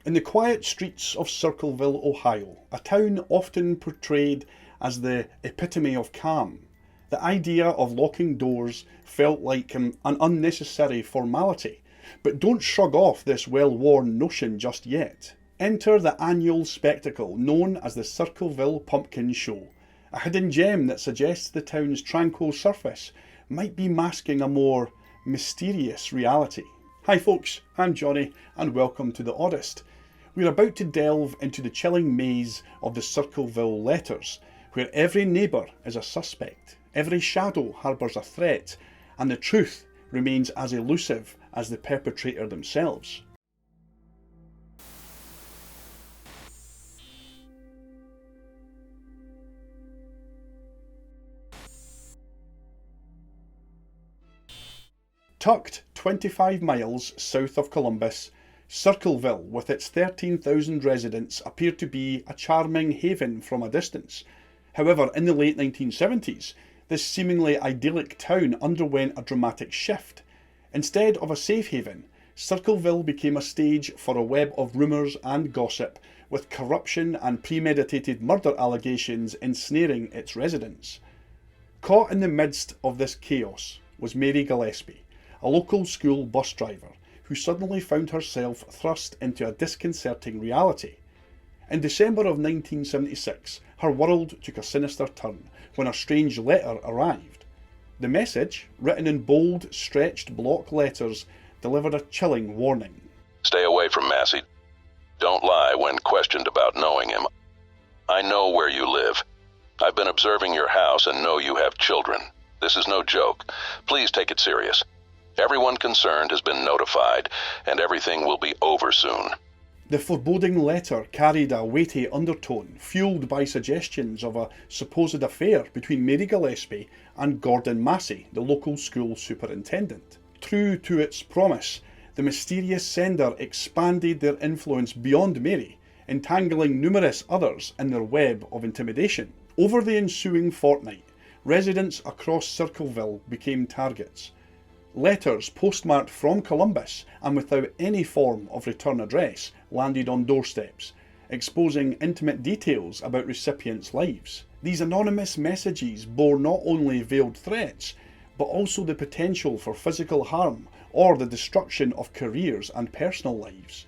In the quiet streets of Circleville, Ohio, a town often portrayed as the epitome of calm, the idea of locking doors felt like an unnecessary formality. But don't shrug off this well-worn notion just yet. Enter the annual spectacle known as the Circleville Pumpkin Show, a hidden gem that suggests the town's tranquil surface might be masking a more mysterious reality. Hi folks, I'm Johnny and welcome to The Oddest. We're about to delve into the chilling maze of the Circleville letters, where every neighbour is a suspect, every shadow harbours a threat, and the truth remains as elusive as the perpetrator themselves. Tucked 25 miles south of Columbus, Circleville, with its 13,000 residents, appeared to be a charming haven from a distance. However, in the late 1970s, this seemingly idyllic town underwent a dramatic shift. Instead of a safe haven, Circleville became a stage for a web of rumours and gossip, with corruption and premeditated murder allegations ensnaring its residents. Caught in the midst of this chaos was Mary Gillespie, a local school bus driver who suddenly found herself thrust into a disconcerting reality. In December of 1976, her world took a sinister turn when a strange letter arrived. The message, written in bold, stretched block letters, delivered a chilling warning. Stay away from Massey. Don't lie when questioned about knowing him. I know where you live. I've been observing your house and know you have children. This is no joke. Please take it serious. Everyone concerned has been notified, and everything will be over soon. The foreboding letter carried a weighty undertone, fueled by suggestions of a supposed affair between Mary Gillespie and Gordon Massey, the local school superintendent. True to its promise, the mysterious sender expanded their influence beyond Mary, entangling numerous others in their web of intimidation. Over the ensuing fortnight, residents across Circleville became targets. Letters postmarked from Columbus and without any form of return address landed on doorsteps, exposing intimate details about recipients' lives. These anonymous messages bore not only veiled threats, but also the potential for physical harm or the destruction of careers and personal lives.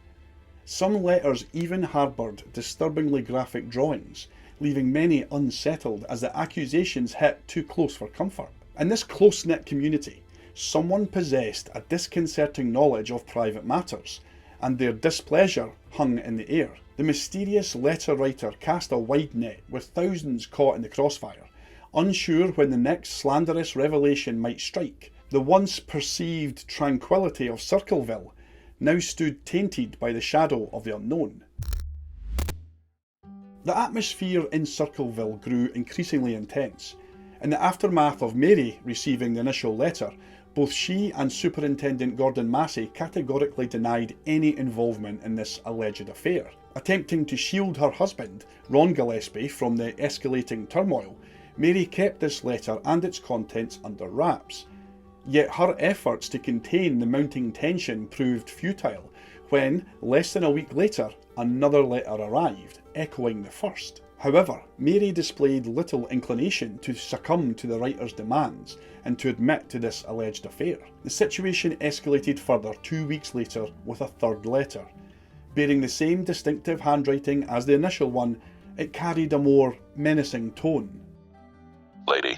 Some letters even harboured disturbingly graphic drawings, leaving many unsettled as the accusations hit too close for comfort. In this close-knit community, someone possessed a disconcerting knowledge of private matters, and their displeasure hung in the air. The mysterious letter writer cast a wide net, with thousands caught in the crossfire, unsure when the next slanderous revelation might strike. The once perceived tranquility of Circleville now stood tainted by the shadow of the unknown. The atmosphere in Circleville grew increasingly intense. In the aftermath of Mary receiving the initial letter, both she and Superintendent Gordon Massey categorically denied any involvement in this alleged affair. Attempting to shield her husband, Ron Gillespie, from the escalating turmoil, Mary kept this letter and its contents under wraps. Yet her efforts to contain the mounting tension proved futile when, less than a week later, another letter arrived, echoing the first. However, Mary displayed little inclination to succumb to the writer's demands and to admit to this alleged affair. The situation escalated further 2 weeks later with a third letter. Bearing the same distinctive handwriting as the initial one, it carried a more menacing tone. Lady,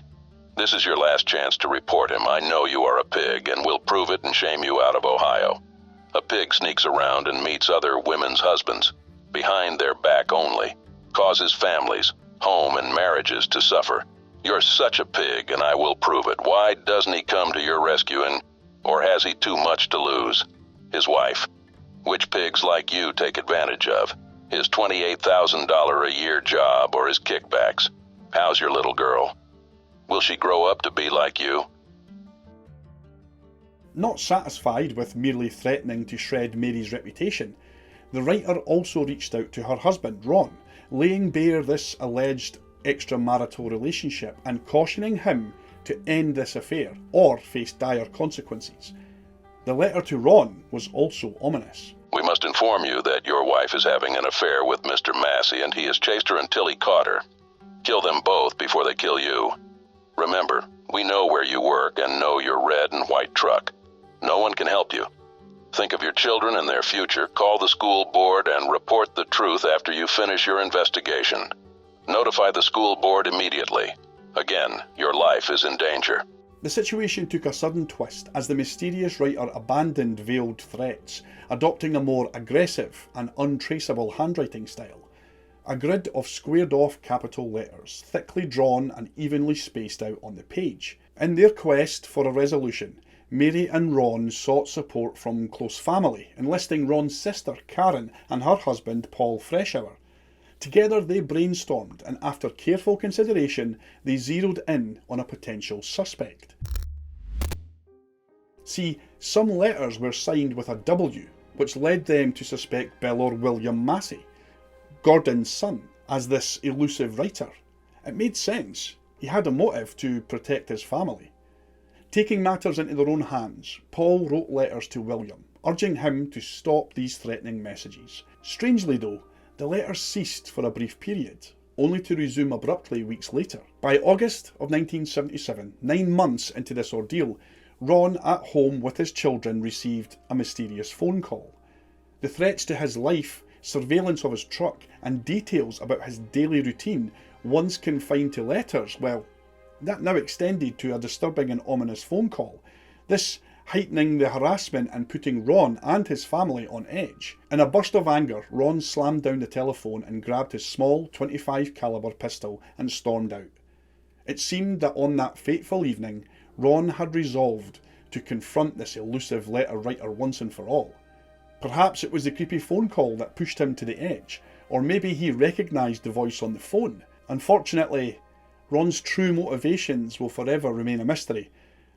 this is your last chance to report him. I know you are a pig and will prove it and shame you out of Ohio. A pig sneaks around and meets other women's husbands, behind their back only. Causes families, home and marriages to suffer. You're such a pig and I will prove it. Why doesn't he come to your rescue or has he too much to lose? His wife. Which pigs like you take advantage of? His $28,000 a year job or his kickbacks? How's your little girl? Will she grow up to be like you? Not satisfied with merely threatening to shred Mary's reputation, the writer also reached out to her husband, Ron, laying bare this alleged extramarital relationship and cautioning him to end this affair or face dire consequences. The letter to Ron was also ominous. We must inform you that your wife is having an affair with Mr. Massey and he has chased her until he caught her. Kill them both before they kill you. Remember, we know where you work and know your red and white truck. No one can help you. Think of your children and their future, call the school board, and report the truth after you finish your investigation. Notify the school board immediately. Again, your life is in danger. The situation took a sudden twist as the mysterious writer abandoned veiled threats, adopting a more aggressive and untraceable handwriting style. A grid of squared-off capital letters, thickly drawn and evenly spaced out on the page. In their quest for a resolution, Mary and Ron sought support from close family, enlisting Ron's sister Karen and her husband Paul Freshour. Together they brainstormed, and after careful consideration, they zeroed in on a potential suspect. See, some letters were signed with a W, which led them to suspect Bill or William Massey, Gordon's son, as this elusive writer. It made sense. He had a motive to protect his family. Taking matters into their own hands, Paul wrote letters to William, urging him to stop these threatening messages. Strangely though, the letters ceased for a brief period, only to resume abruptly weeks later. By August of 1977, 9 months into this ordeal, Ron, at home with his children, received a mysterious phone call. The threats to his life, surveillance of his truck, and details about his daily routine, once confined to letters, well, that now extended to a disturbing and ominous phone call, this heightening the harassment and putting Ron and his family on edge. In a burst of anger, Ron slammed down the telephone and grabbed his small .25 caliber pistol and stormed out. It seemed that on that fateful evening, Ron had resolved to confront this elusive letter writer once and for all. Perhaps it was the creepy phone call that pushed him to the edge, or maybe he recognised the voice on the phone. Unfortunately, Ron's true motivations will forever remain a mystery,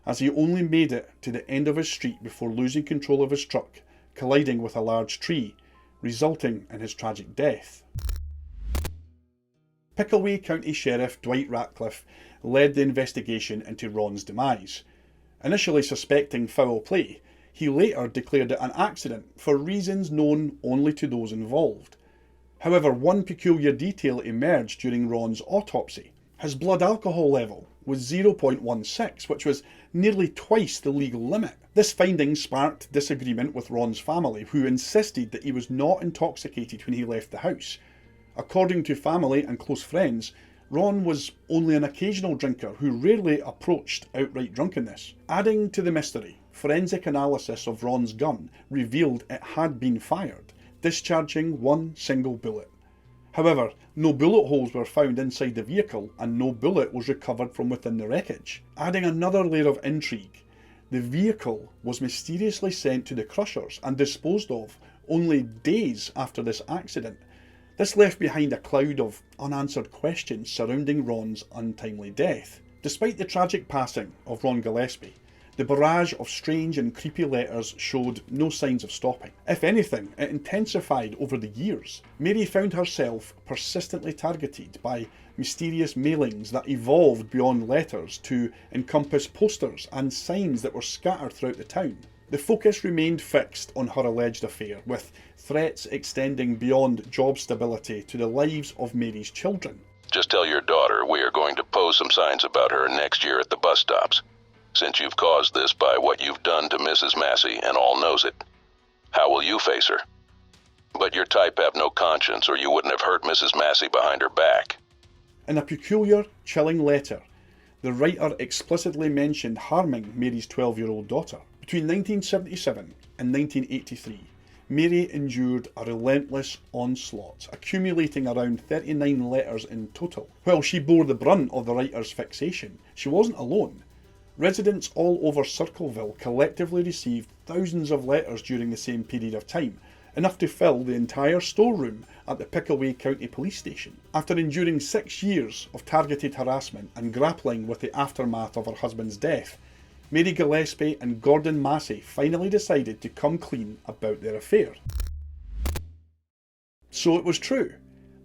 as he only made it to the end of his street before losing control of his truck, colliding with a large tree, resulting in his tragic death. Pickaway County Sheriff Dwight Ratcliffe led the investigation into Ron's demise. Initially suspecting foul play, he later declared it an accident for reasons known only to those involved. However, one peculiar detail emerged during Ron's autopsy. His blood alcohol level was 0.16, which was nearly twice the legal limit. This finding sparked disagreement with Ron's family, who insisted that he was not intoxicated when he left the house. According to family and close friends, Ron was only an occasional drinker who rarely approached outright drunkenness. Adding to the mystery, forensic analysis of Ron's gun revealed it had been fired, discharging one single bullet. However, no bullet holes were found inside the vehicle and no bullet was recovered from within the wreckage. Adding another layer of intrigue, the vehicle was mysteriously sent to the crushers and disposed of only days after this accident. This left behind a cloud of unanswered questions surrounding Ron's untimely death. Despite the tragic passing of Ron Gillespie, the barrage of strange and creepy letters showed no signs of stopping. If anything, it intensified over the years. Mary found herself persistently targeted by mysterious mailings that evolved beyond letters to encompass posters and signs that were scattered throughout the town. The focus remained fixed on her alleged affair, with threats extending beyond job stability to the lives of Mary's children. Just tell your daughter we are going to post some signs about her next year at the bus stops, since you've caused this by what you've done to Mrs. Massey and all knows it. How will you face her? But your type have no conscience, or you wouldn't have hurt Mrs. Massey behind her back. In a peculiar, chilling letter, the writer explicitly mentioned harming Mary's 12-year-old daughter. Between 1977 and 1983, Mary endured a relentless onslaught, accumulating around 39 letters in total. While she bore the brunt of the writer's fixation, she wasn't alone. Residents all over Circleville collectively received thousands of letters during the same period of time, enough to fill the entire storeroom at the Pickaway County Police Station. After enduring 6 years of targeted harassment and grappling with the aftermath of her husband's death, Mary Gillespie and Gordon Massey finally decided to come clean about their affair. So it was true.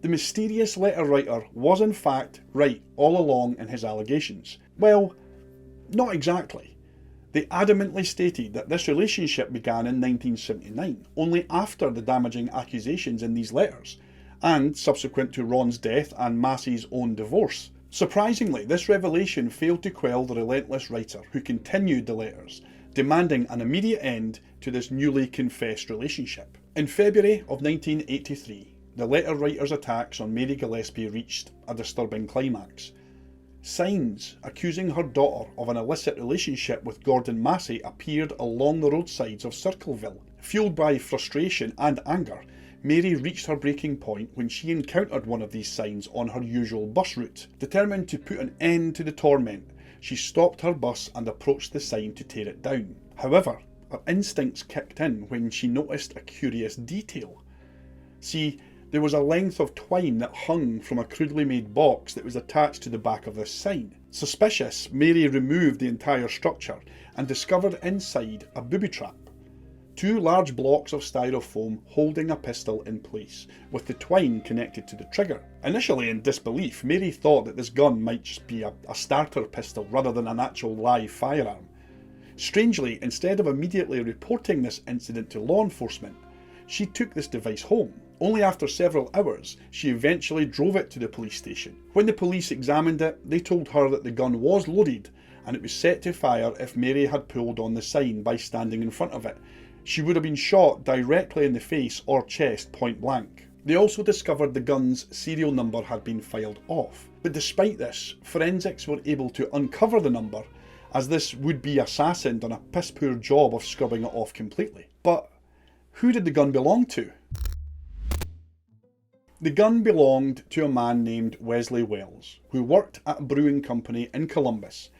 The mysterious letter writer was in fact right all along in his allegations. Well, not exactly. They adamantly stated that this relationship began in 1979, only after the damaging accusations in these letters, and subsequent to Ron's death and Massey's own divorce. Surprisingly, this revelation failed to quell the relentless writer, who continued the letters, demanding an immediate end to this newly confessed relationship. In February of 1983, the letter writer's attacks on Mary Gillespie reached a disturbing climax. Signs accusing her daughter of an illicit relationship with Gordon Massey appeared along the roadsides of Circleville. Fueled by frustration and anger, Mary reached her breaking point when she encountered one of these signs on her usual bus route. Determined to put an end to the torment, she stopped her bus and approached the sign to tear it down. However, her instincts kicked in when she noticed a curious detail. See, there was a length of twine that hung from a crudely made box that was attached to the back of this sign. Suspicious, Mary removed the entire structure and discovered inside a booby trap. 2 large blocks of styrofoam holding a pistol in place, with the twine connected to the trigger. Initially in disbelief, Mary thought that this gun might just be a starter pistol rather than an actual live firearm. Strangely, instead of immediately reporting this incident to law enforcement, she took this device home. Only after several hours, she eventually drove it to the police station. When the police examined it, they told her that the gun was loaded and it was set to fire if Mary had pulled on the sign by standing in front of it. She would have been shot directly in the face or chest point blank. They also discovered the gun's serial number had been filed off. But despite this, forensics were able to uncover the number, as this would-be assassin done a piss-poor job of scrubbing it off completely. But who did the gun belong to? The gun belonged to a man named Wesley Wells, who worked at a brewing company in Columbus.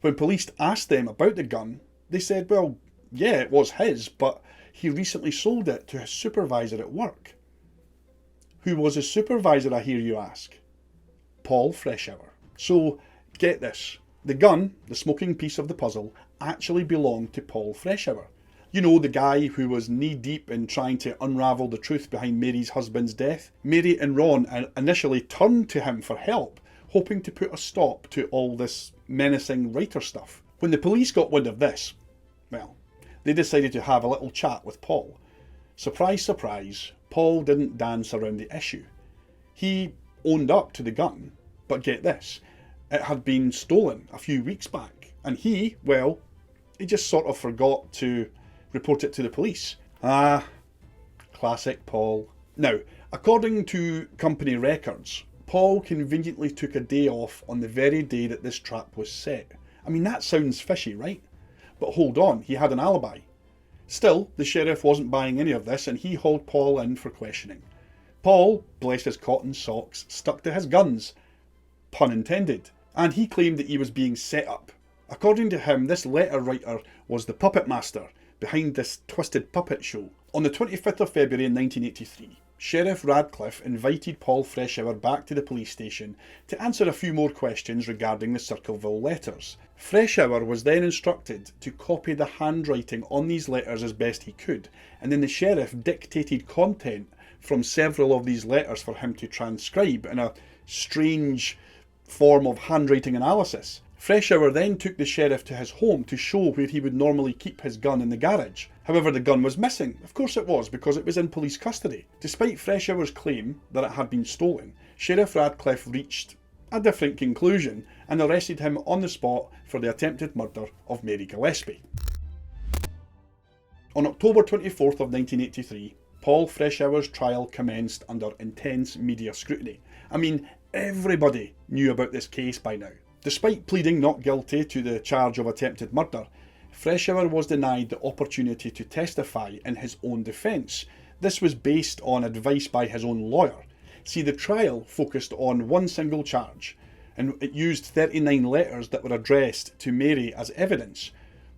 When police asked them about the gun, they said, well, yeah, it was his, but he recently sold it to his supervisor at work. Who was his supervisor, I hear you ask? Paul Freshour. So, get this. The gun, the smoking piece of the puzzle, actually belonged to Paul Freshour. You know, the guy who was knee-deep in trying to unravel the truth behind Mary's husband's death. Mary and Ron initially turned to him for help, hoping to put a stop to all this menacing writer stuff. When the police got wind of this, well, they decided to have a little chat with Paul. Surprise, surprise, Paul didn't dance around the issue. He owned up to the gun, but get this, it had been stolen a few weeks back, and he just sort of forgot to report it to the police. Ah, classic Paul. Now, according to company records, Paul conveniently took a day off on the very day that this trap was set. I mean, that sounds fishy, right? But hold on, he had an alibi. Still, the sheriff wasn't buying any of this, and he hauled Paul in for questioning. Paul, bless his cotton socks, stuck to his guns. Pun intended. And he claimed that he was being set up. According to him, this letter writer was the puppet master behind this twisted puppet show. On the 25th of February in 1983, Sheriff Radcliffe invited Paul Freshour back to the police station to answer a few more questions regarding the Circleville letters. Freshour was then instructed to copy the handwriting on these letters as best he could, and then the sheriff dictated content from several of these letters for him to transcribe in a strange form of handwriting analysis. Freshour then took the sheriff to his home to show where he would normally keep his gun in the garage. However, the gun was missing. Of course it was, because it was in police custody. Despite Freshour's claim that it had been stolen, Sheriff Radcliffe reached a different conclusion and arrested him on the spot for the attempted murder of Mary Gillespie. On October 24th of 1983, Paul Freshour's trial commenced under intense media scrutiny. I mean, everybody knew about this case by now. Despite pleading not guilty to the charge of attempted murder, Freshour was denied the opportunity to testify in his own defence. This was based on advice by his own lawyer. See, the trial focused on one single charge, and it used 39 letters that were addressed to Mary as evidence,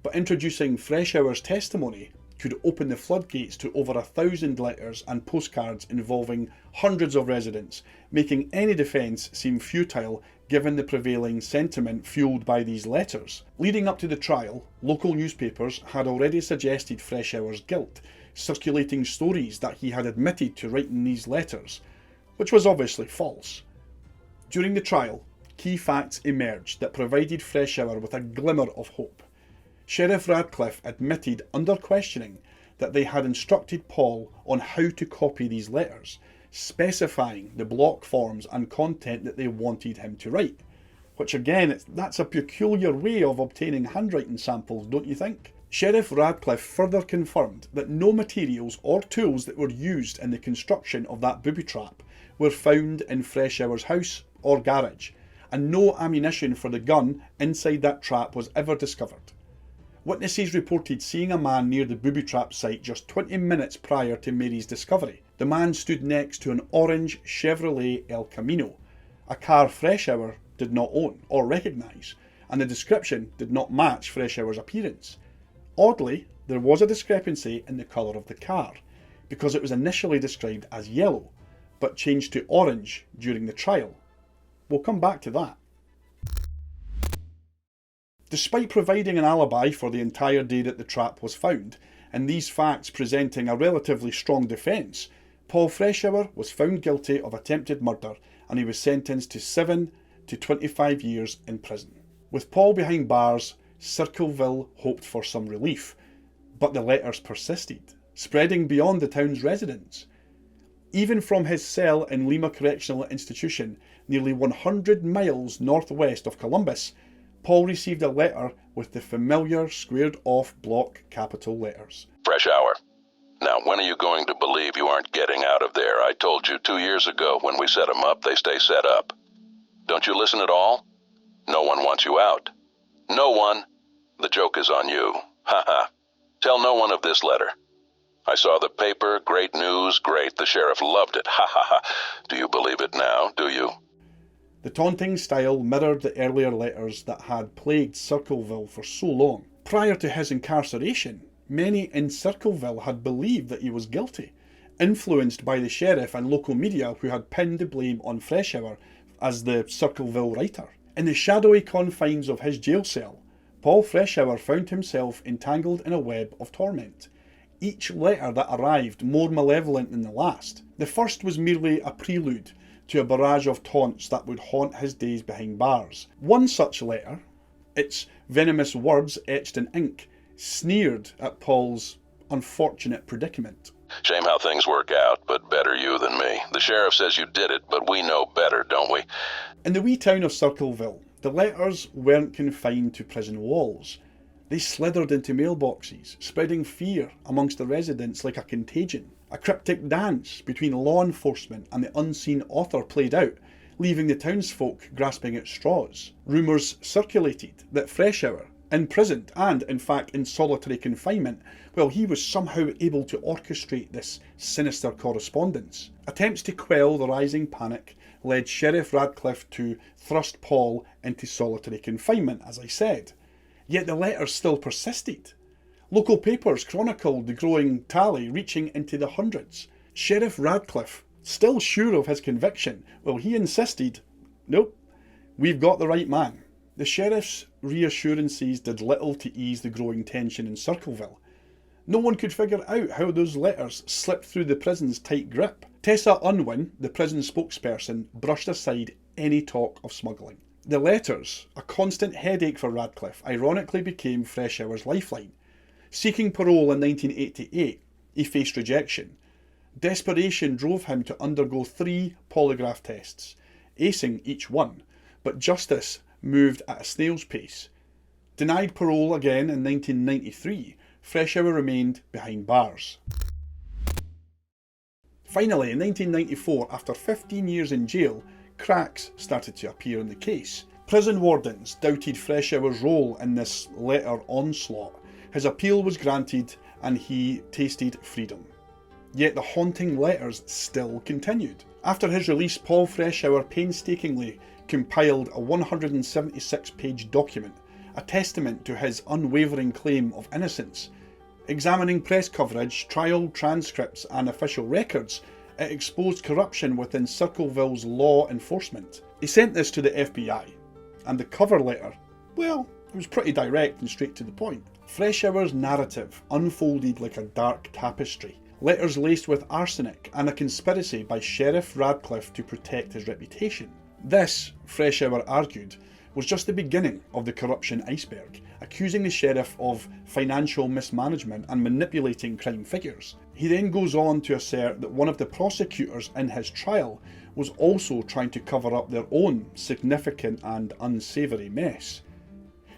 but introducing Freshour's testimony could open the floodgates to over 1,000 letters and postcards involving hundreds of residents, making any defence seem futile given the prevailing sentiment fueled by these letters. Leading up to the trial, local newspapers had already suggested Freshour's guilt, circulating stories that he had admitted to writing these letters, which was obviously false. During the trial, key facts emerged that provided Freshour with a glimmer of hope. Sheriff Radcliffe admitted under questioning that they had instructed Paul on how to copy these letters, specifying the block forms and content that they wanted him to write. Which again, that's a peculiar way of obtaining handwriting samples, don't you think? Sheriff Radcliffe further confirmed that no materials or tools that were used in the construction of that booby trap were found in Freshour's house or garage, and no ammunition for the gun inside that trap was ever discovered. Witnesses reported seeing a man near the booby trap site just 20 minutes prior to Mary's discovery. The man stood next to an orange Chevrolet El Camino, a car Freshour did not own or recognise, and the description did not match Freshour's appearance. Oddly, there was a discrepancy in the colour of the car, because it was initially described as yellow, but changed to orange during the trial. We'll come back to that. Despite providing an alibi for the entire day that the trap was found, and these facts presenting a relatively strong defence, Paul Freshour was found guilty of attempted murder, and he was sentenced to 7 to 25 years in prison. With Paul behind bars, Circleville hoped for some relief, but the letters persisted, spreading beyond the town's residents. Even from his cell in Lima Correctional Institution, nearly 100 miles northwest of Columbus, Paul received a letter with the familiar squared-off block capital letters. Freshour. Now, when are you going to believe you aren't getting out of there? I told you 2 years ago when we set them up, they stay set up. Don't you listen at all? No one wants you out. No one. The joke is on you. Ha ha. Tell no one of this letter. I saw the paper, great news, great. The sheriff loved it. Ha ha ha. Do you believe it now, do you? The taunting style mirrored the earlier letters that had plagued Circleville for so long. Prior to his incarceration, many in Circleville had believed that he was guilty, influenced by the sheriff and local media who had pinned the blame on Freshour as the Circleville writer. In the shadowy confines of his jail cell, Paul Freshour found himself entangled in a web of torment, each letter that arrived more malevolent than the last. The first was merely a prelude to a barrage of taunts that would haunt his days behind bars. One such letter, its venomous words etched in ink, sneered at Paul's unfortunate predicament. Shame how things work out, but better you than me. The sheriff says you did it, but we know better, don't we? In the wee town of Circleville, the letters weren't confined to prison walls. They slithered into mailboxes, spreading fear amongst the residents like a contagion. A cryptic dance between law enforcement and the unseen author played out, leaving the townsfolk grasping at straws. Rumours circulated that Freshour, imprisoned and, in fact, in solitary confinement, he was somehow able to orchestrate this sinister correspondence. Attempts to quell the rising panic led Sheriff Radcliffe to thrust Paul into solitary confinement, as I said. Yet the letters still persisted. Local papers chronicled the growing tally reaching into the hundreds. Sheriff Radcliffe, still sure of his conviction, he insisted, nope, we've got the right man. The sheriff's reassurances did little to ease the growing tension in Circleville. No one could figure out how those letters slipped through the prison's tight grip. Tessa Unwin, the prison spokesperson, brushed aside any talk of smuggling. The letters, a constant headache for Radcliffe, ironically became Freshour's lifeline. Seeking parole in 1988, he faced rejection. Desperation drove him to undergo 3 polygraph tests, acing each one, but justice moved at a snail's pace. Denied parole again in 1993, Freshour remained behind bars. Finally, in 1994, after 15 years in jail, cracks started to appear in the case. Prison wardens doubted Freshour's role in this letter onslaught. His appeal was granted and he tasted freedom. Yet the haunting letters still continued. After his release, Paul Freshour painstakingly compiled a 176-page document, a testament to his unwavering claim of innocence. Examining press coverage, trial transcripts and official records, it exposed corruption within Circleville's law enforcement. He sent this to the FBI, and the cover letter, it was pretty direct and straight to the point. Freshour's narrative unfolded like a dark tapestry, letters laced with arsenic and a conspiracy by Sheriff Radcliffe to protect his reputation. This, Freshour argued, was just the beginning of the corruption iceberg, accusing the sheriff of financial mismanagement and manipulating crime figures. He then goes on to assert that one of the prosecutors in his trial was also trying to cover up their own significant and unsavoury mess.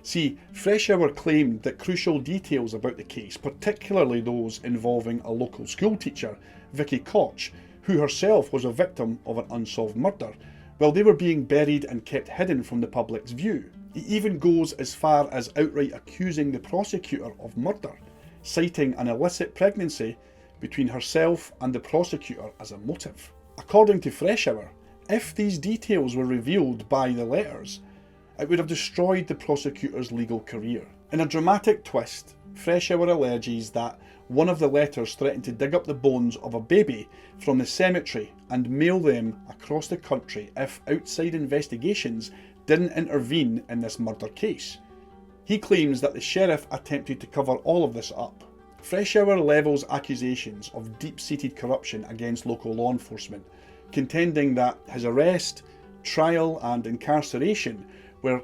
See, Freshour claimed that crucial details about the case, particularly those involving a local school teacher, Vicky Koch, who herself was a victim of an unsolved murder, well, they were being buried and kept hidden from the public's view. He even goes as far as outright accusing the prosecutor of murder, citing an illicit pregnancy between herself and the prosecutor as a motive. According to Freshour, if these details were revealed by the letters, it would have destroyed the prosecutor's legal career. In a dramatic twist, Freshour alleges that one of the letters threatened to dig up the bones of a baby from the cemetery and mail them across the country if outside investigations didn't intervene in this murder case. He claims that the sheriff attempted to cover all of this up. Freshour levels accusations of deep-seated corruption against local law enforcement, contending that his arrest, trial and incarceration were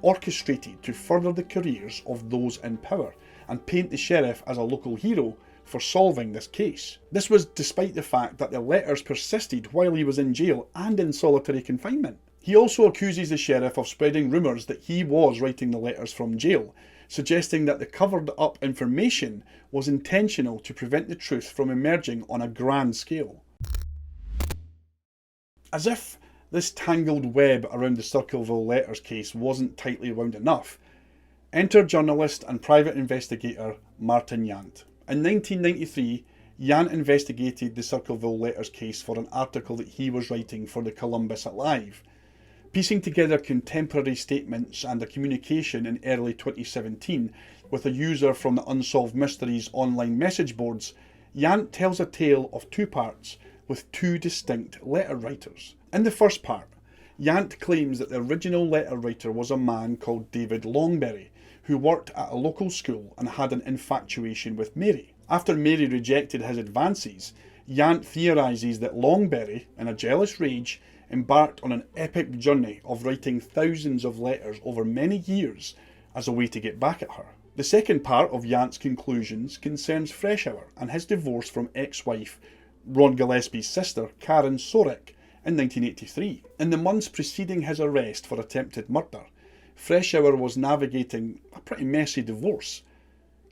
orchestrated to further the careers of those in power and paint the sheriff as a local hero for solving this case. This was despite the fact that the letters persisted while he was in jail and in solitary confinement. He also accuses the sheriff of spreading rumours that he was writing the letters from jail, suggesting that the covered up information was intentional to prevent the truth from emerging on a grand scale. As if this tangled web around the Circleville letters case wasn't tightly wound enough, enter journalist and private investigator Martin Yant. In 1993, Yant investigated the Circleville letters case for an article that he was writing for the Columbus Alive. Piecing together contemporary statements and a communication in early 2017 with a user from the Unsolved Mysteries online message boards, Yant tells a tale of two parts with two distinct letter writers. In the first part, Yant claims that the original letter writer was a man called David Longberry, who worked at a local school and had an infatuation with Mary. After Mary rejected his advances, Yant theorises that Longberry, in a jealous rage, embarked on an epic journey of writing thousands of letters over many years as a way to get back at her. The second part of Yant's conclusions concerns Freshour and his divorce from ex-wife Ron Gillespie's sister, Karen Sorek, in 1983. In the months preceding his arrest for attempted murder, Freshour was navigating a pretty messy divorce.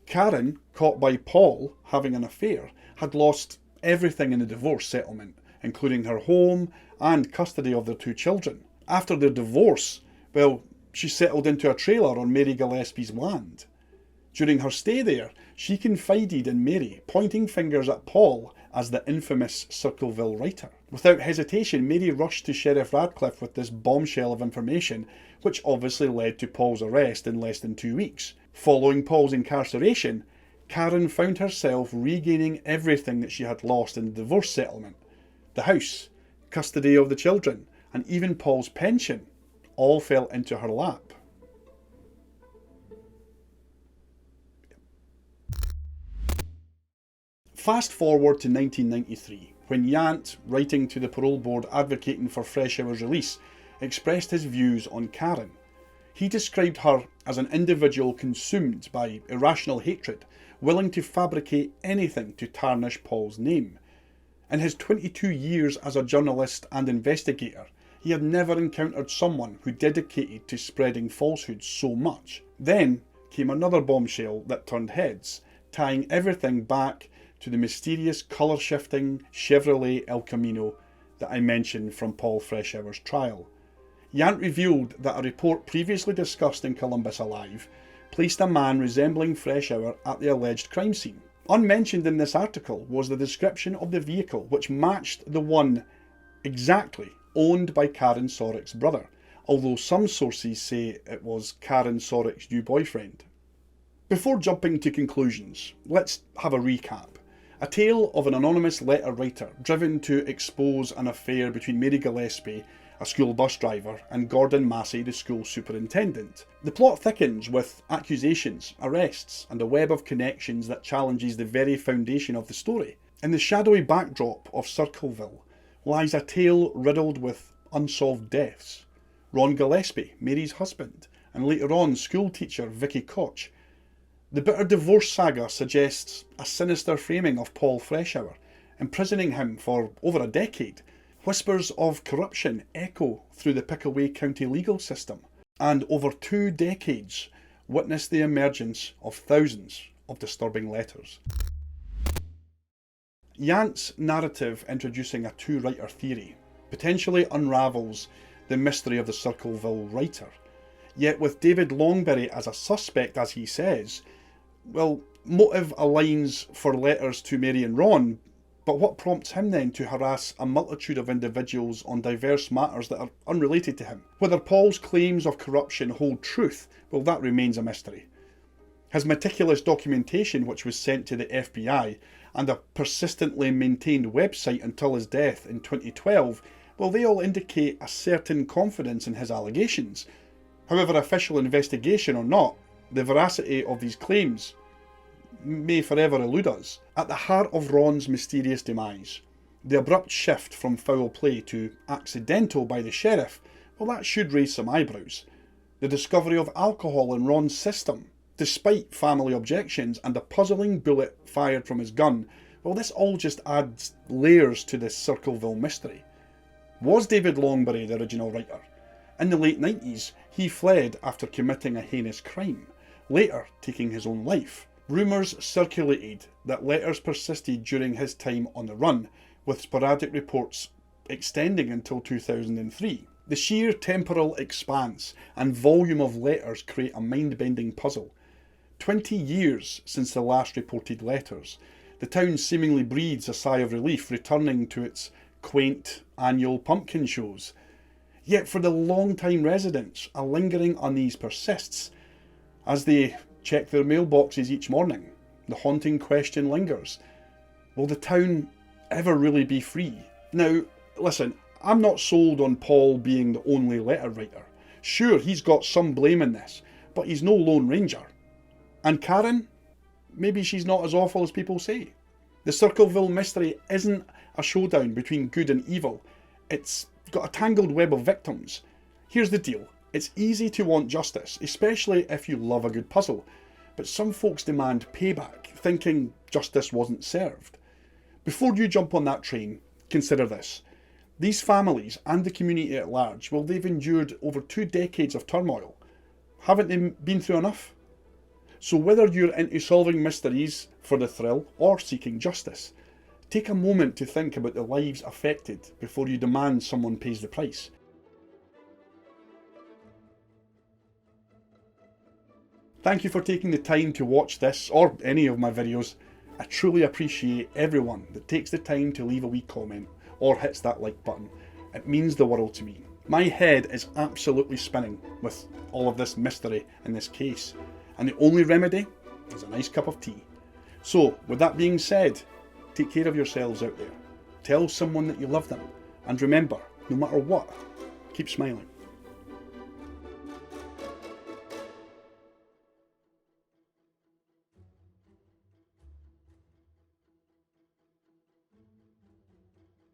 Karen, caught by Paul having an affair, had lost everything in the divorce settlement, including her home and custody of their two children. After their divorce, well, she settled into a trailer on Mary Gillespie's land. During her stay there, she confided in Mary, pointing fingers at Paul as the infamous Circleville writer. Without hesitation, Mary rushed to Sheriff Radcliffe with this bombshell of information, which obviously led to Paul's arrest in less than 2 weeks. Following Paul's incarceration, Karen found herself regaining everything that she had lost in the divorce settlement. The house, custody of the children, and even Paul's pension all fell into her lap. Fast forward to 1993, when Yant, writing to the parole board advocating for Freshour's release, expressed his views on Karen. He described her as an individual consumed by irrational hatred, willing to fabricate anything to tarnish Paul's name. In his 22 years as a journalist and investigator, he had never encountered someone who dedicated to spreading falsehoods so much. Then came another bombshell that turned heads, tying everything back to the mysterious colour-shifting Chevrolet El Camino that I mentioned from Paul Freshour's trial. Yant revealed that a report previously discussed in Columbus Alive placed a man resembling Freshour at the alleged crime scene. Unmentioned in this article was the description of the vehicle, which matched the one exactly owned by Karen Sorek's brother, although some sources say it was Karen Sorek's new boyfriend. Before jumping to conclusions, let's have a recap. A tale of an anonymous letter writer driven to expose an affair between Mary Gillespie, a school bus driver, and Gordon Massey, the school superintendent. The plot thickens with accusations, arrests, and a web of connections that challenges the very foundation of the story. In the shadowy backdrop of Circleville lies a tale riddled with unsolved deaths, Ron Gillespie, Mary's husband, and later on school teacher Vicky Koch. The bitter divorce saga suggests a sinister framing of Paul Freshour, imprisoning him for over a decade. Whispers of corruption echo through the Pickaway County legal system, and over 2 decades witnessed the emergence of thousands of disturbing letters. Yant's narrative introducing a two-writer theory potentially unravels the mystery of the Circleville writer. Yet with David Longberry as a suspect, as he says, well, motive aligns for letters to Mary and Ron, but what prompts him then to harass a multitude of individuals on diverse matters that are unrelated to him? Whether Paul's claims of corruption hold truth, well, that remains a mystery. His meticulous documentation, which was sent to the FBI, and a persistently maintained website until his death in 2012, well, they all indicate a certain confidence in his allegations. However, official investigation or not, the veracity of these claims may forever elude us. At the heart of Ron's mysterious demise, the abrupt shift from foul play to accidental by the sheriff, well, that should raise some eyebrows. The discovery of alcohol in Ron's system, despite family objections and a puzzling bullet fired from his gun, well, this all just adds layers to this Circleville mystery. Was David Longberry the original writer? In the late 90s, he fled after committing a heinous crime, later taking his own life. Rumours circulated that letters persisted during his time on the run, with sporadic reports extending until 2003. The sheer temporal expanse and volume of letters create a mind-bending puzzle. 20 years since the last reported letters, the town seemingly breathes a sigh of relief, returning to its quaint annual pumpkin shows. Yet for the long-time residents, a lingering unease persists. As they check their mailboxes each morning, the haunting question lingers: will the town ever really be free? Now, listen, I'm not sold on Paul being the only letter writer. Sure, he's got some blame in this, but he's no Lone Ranger. And Karen? Maybe she's not as awful as people say. The Circleville mystery isn't a showdown between good and evil. It's got a tangled web of victims. Here's the deal. It's easy to want justice, especially if you love a good puzzle. But some folks demand payback, thinking justice wasn't served. Before you jump on that train, consider this. These families and the community at large, well, they've endured over 2 decades of turmoil. Haven't they been through enough? So whether you're into solving mysteries for the thrill or seeking justice, take a moment to think about the lives affected before you demand someone pays the price. Thank you for taking the time to watch this or any of my videos. I truly appreciate everyone that takes the time to leave a wee comment or hits that like button. It means the world to me. My head is absolutely spinning with all of this mystery in this case, and the only remedy is a nice cup of tea. So, with that being said, take care of yourselves out there. Tell someone that you love them, and remember, no matter what, keep smiling.